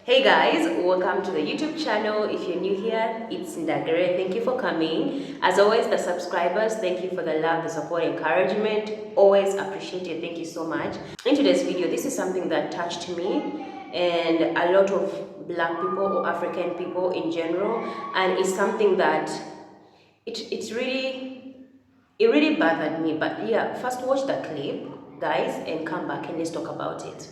Hey guys, welcome to the YouTube channel. If you're new here, it's 𝗙𝗶𝗀𝗀𝗃. Thank you for coming. As always, the subscribers, thank you for the love, the support, encouragement. Always appreciate it. Thank you so much. In today's video, this is something that touched me and a lot of Black people or African people in general, and it's something that it really bothered me. But yeah, first watch the clip, guys, and come back and let's talk about it.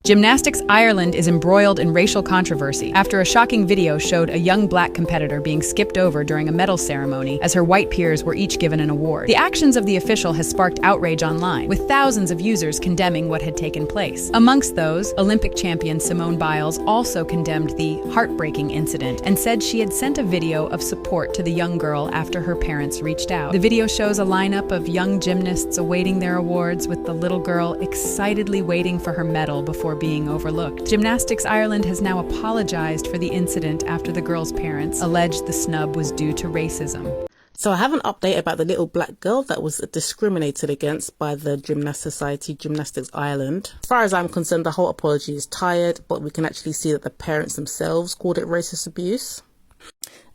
Gymnastics Ireland is embroiled in racial controversy after a shocking video showed a young Black competitor being skipped over during a medal ceremony as her white peers were each given an award. The actions of the official has sparked outrage online, with thousands of users condemning what had taken place. Amongst those, Olympic champion 𝗬𝗂𝗍𝗍 also condemned the heartbreaking incident and said she had sent a video of support to the young girl after her parents reached out. The video shows a lineup of young gymnasts awaiting their awards, with the little girl excitedly waiting for her medal before being overlooked. Gymnastics Ireland has now apologized for the incident after the girl's parents alleged the snub was due to racism. So I have an update about the little black girl that was discriminated against by the Gymnast Society, Gymnastics Ireland. As far as I'm concerned, the whole apology is tired, but we can actually see that the parents themselves called it racist abuse.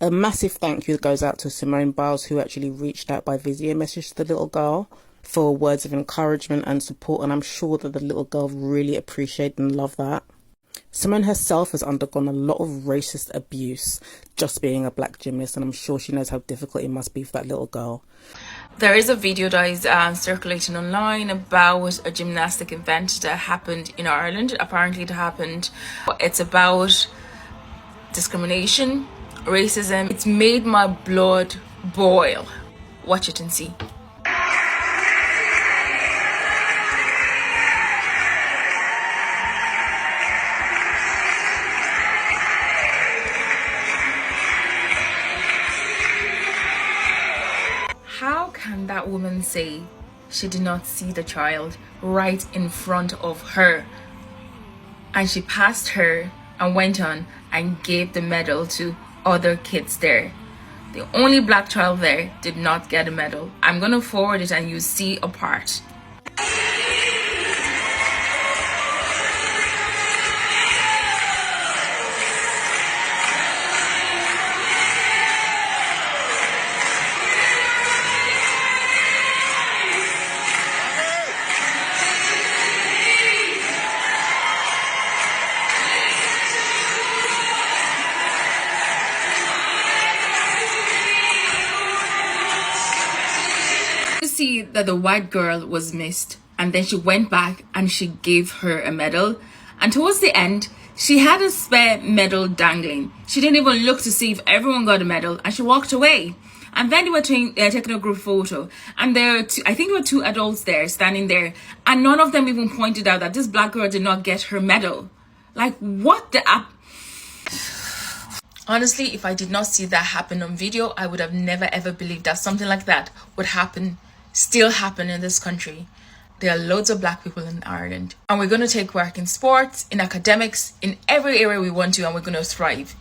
A massive thank you goes out to 𝗬𝗂𝗍𝗍, who actually reached out by video message to the little girl for words of encouragement and support, and I'm sure that the little girl really appreciated and loved that. Simone herself has undergone a lot of racist abuse just being a Black gymnast, and I'm sure she knows how difficult it must be for that little girl. There is a video that is circulating online about a gymnastic event that happened in Ireland. Apparently it happened. It's about discrimination, racism. It's made my blood boil. Watch it and see. How can that woman say she did not see the child right in front of her, and she passed her and went on and gave the medal to other kids there? The only Black child there did not get a medal. I'm gonna forward it and you see a part. See that the white girl was missed, and then she went back and she gave her a medal, and towards the end she had a spare medal dangling. She didn't even look to see if everyone got a medal, and she walked away. And then they were taking a group photo, and I think there were two adults there standing there, and none of them even pointed out that this Black girl did not get her medal. Like, what the app? Honestly, if I did not see that happen on video, I would have never ever believed that something like that would still happen in this country. There are loads of Black people in Ireland, and we're going to take work in sports, in academics, in every area we want to, and we're going to thrive.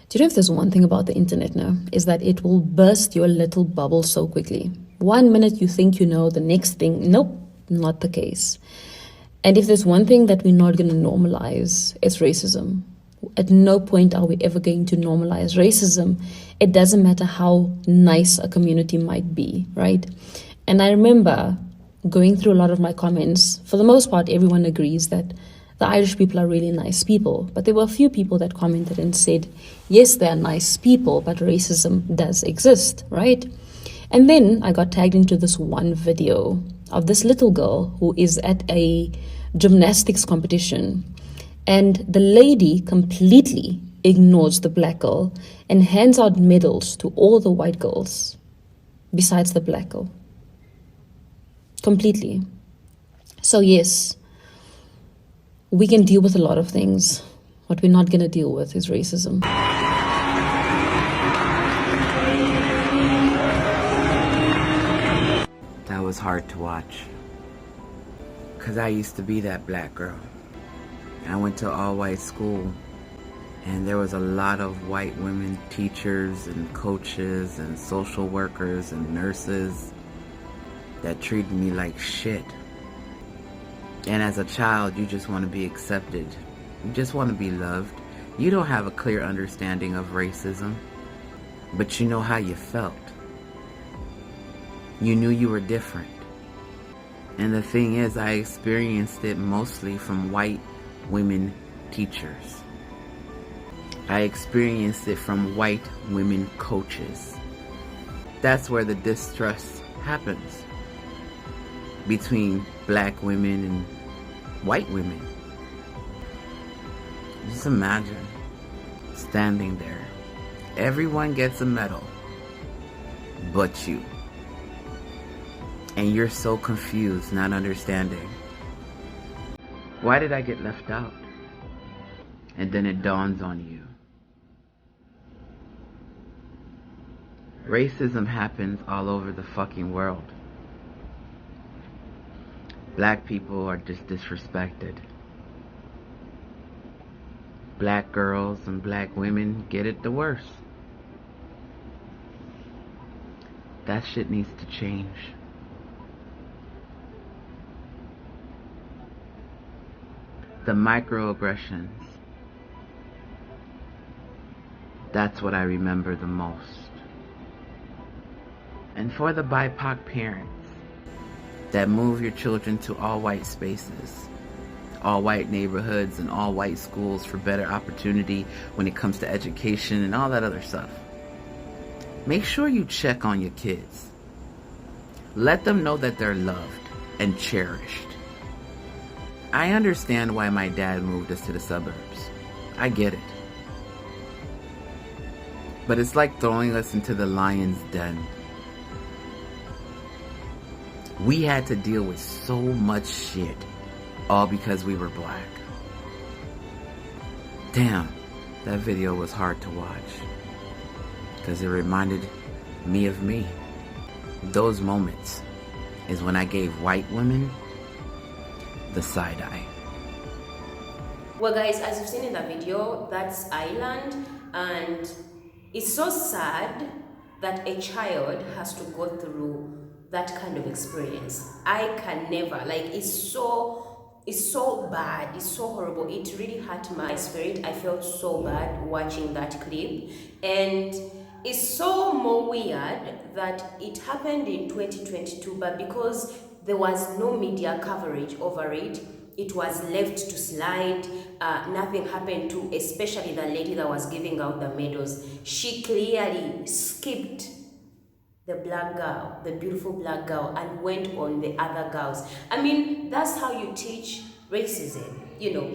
Do you know if there's one thing about the internet now, is that it will burst your little bubble so quickly. 1 minute you think you know, the next thing, nope, not the case. And if there's one thing that we're not going to normalize, it's racism. At no point are we ever going to normalize racism. It doesn't matter how nice a community might be, right? And I remember going through a lot of my comments. For the most part, everyone agrees that the Irish people are really nice people, but there were a few people that commented and said, yes, they are nice people, but racism does exist, right? And then I got tagged into this one video of this little girl who is at a gymnastics competition, and the lady completely ignores the black girl and hands out medals to all the white girls besides the black girl. Completely. So yes, we can deal with a lot of things. What we're not going to deal with is racism. That was hard to watch. Because I used to be that black girl. I went to all-white school. And there was a lot of white women teachers and coaches and social workers and nurses that treated me like shit. And as a child, you just want to be accepted. You just want to be loved. You don't have a clear understanding of racism, but you know how you felt. You knew you were different. And the thing is, I experienced it mostly from white women teachers. I experienced it from white women coaches. That's where the distrust happens between black women and white women. Just imagine standing there. Everyone gets a medal but you. And you're so confused, not understanding. Why did I get left out? And then it dawns on you. Racism happens all over the fucking world. Black people are just disrespected. Black girls and black women get it the worst. That shit needs to change. The microaggressions. That's what I remember the most. And for the BIPOC parents that move your children to all white spaces, all white neighborhoods and all white schools for better opportunity when it comes to education and all that other stuff, make sure you check on your kids. Let them know that they're loved and cherished. I understand why my dad moved us to the suburbs. I get it. But it's like throwing us into the lion's den. We had to deal with so much shit, all because we were black. Damn, that video was hard to watch, because it reminded me of me. Those moments is when I gave white women the side eye. Well guys, as you've seen in the video, that's Ireland, and it's so sad that a child has to go through that kind of experience. I can never, like, it's so bad, it's so horrible. It really hurt my spirit. I felt so bad watching that clip, and it's so more weird that it happened in 2022, but because there was no media coverage over it, it was left to slide. Nothing happened to, especially the lady that was giving out the medals. She clearly skipped the black girl, the beautiful black girl, and went on the other girls. I mean, that's how you teach racism, you know.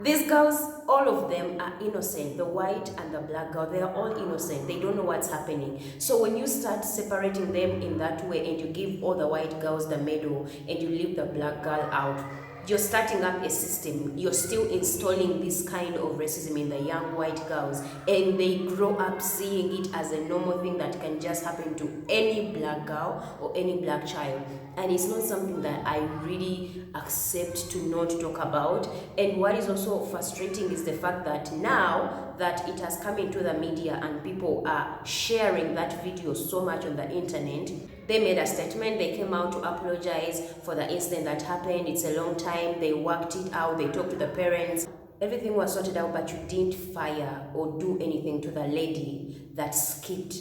These girls, all of them are innocent. The white and the black girl, they are all innocent. They don't know what's happening. So when you start separating them in that way and you give all the white girls the medal and you leave the black girl out, you're starting up a system. You're still installing this kind of racism in the young white girls, and they grow up seeing it as a normal thing that can just happen to any black girl or any black child. And it's not something that I really accept to not talk about. And what is also frustrating is the fact that now that it has come into the media and people are sharing that video so much on the internet, they made a statement. They came out to apologize for the incident that happened. It's a long time. They worked it out. They talked to the parents. Everything was sorted out, but you didn't fire or do anything to the lady that skipped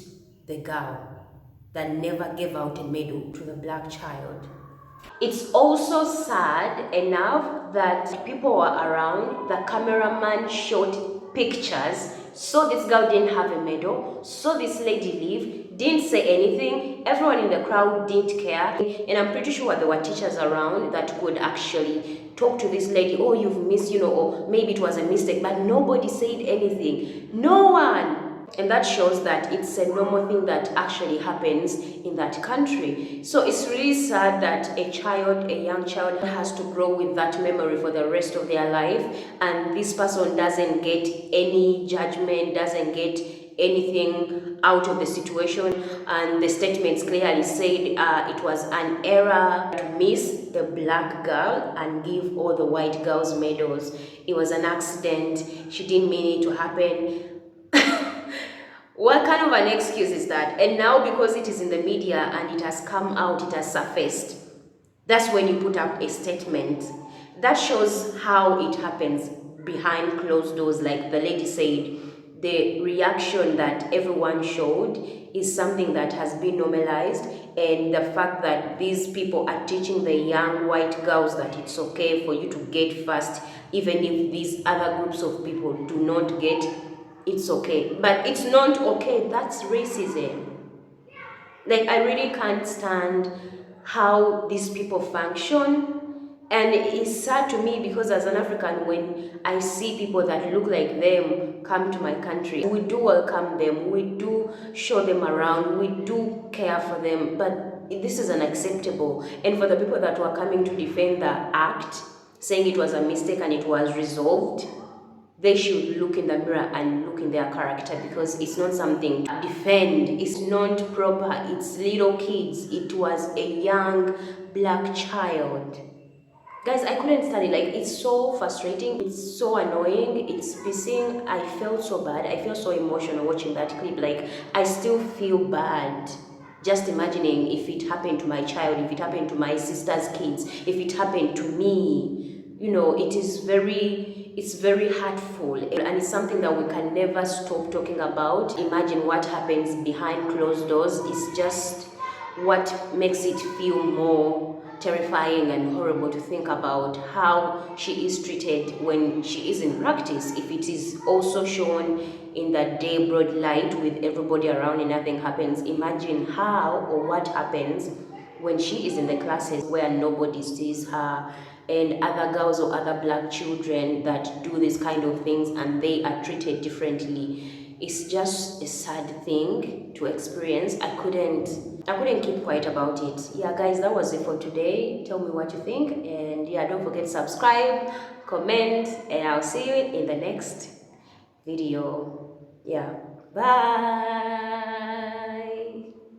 the girl, that never gave out a medal to the black child. It's also sad enough that people were around. The cameraman shot pictures. So this girl didn't have a medal. So this lady leave, didn't say anything. Everyone in the crowd didn't care. And I'm pretty sure there were teachers around that could actually talk to this lady. Oh, you've missed, or maybe it was a mistake. But nobody said anything. No one. And that shows that it's a normal thing that actually happens in that country. So it's really sad that a young child has to grow with that memory for the rest of their life, and this person doesn't get any judgment, doesn't get anything out of the situation. And the statements clearly said it was an error to miss the black girl and give all the white girls medals. It was an accident. She didn't mean it to happen. What kind of an excuse is that? And now because it is in the media and it has come out, it has surfaced, that's when you put up a statement. That shows how it happens behind closed doors. Like the lady said, the reaction that everyone showed is something that has been normalized, and the fact that these people are teaching the young white girls that it's okay for you to get first, even if these other groups of people do not get, it's okay. But it's not okay. That's racism. Like, I really can't stand how these people function. And it's sad to me because as an African, when I see people that look like them come to my country, we do welcome them, we do show them around, we do care for them, but this is unacceptable. And for the people that were coming to defend the act, saying it was a mistake and it was resolved, they should look in the mirror and look in their character, because it's not something to defend. It's not proper. It's little kids. It was a young black child. Guys, I couldn't stand it. Like, it's so frustrating. It's so annoying. It's pissing. I felt so bad. I feel so emotional watching that clip. Like, I still feel bad just imagining if it happened to my child, if it happened to my sister's kids, if it happened to me. It's very hurtful, and it's something that we can never stop talking about. Imagine what happens behind closed doors. It's just what makes it feel more terrifying and horrible to think about how she is treated when she is in practice. If it is also shown in the day broad light with everybody around and nothing happens, imagine how or what happens when she is in the classes where nobody sees her, and other girls or other black children that do these kind of things and they are treated differently. It's just a sad thing to experience. I couldn't keep quiet about it. Yeah, guys, that was it for today. Tell me what you think, and yeah, don't forget to subscribe, comment, and I'll see you in the next video. Yeah, bye.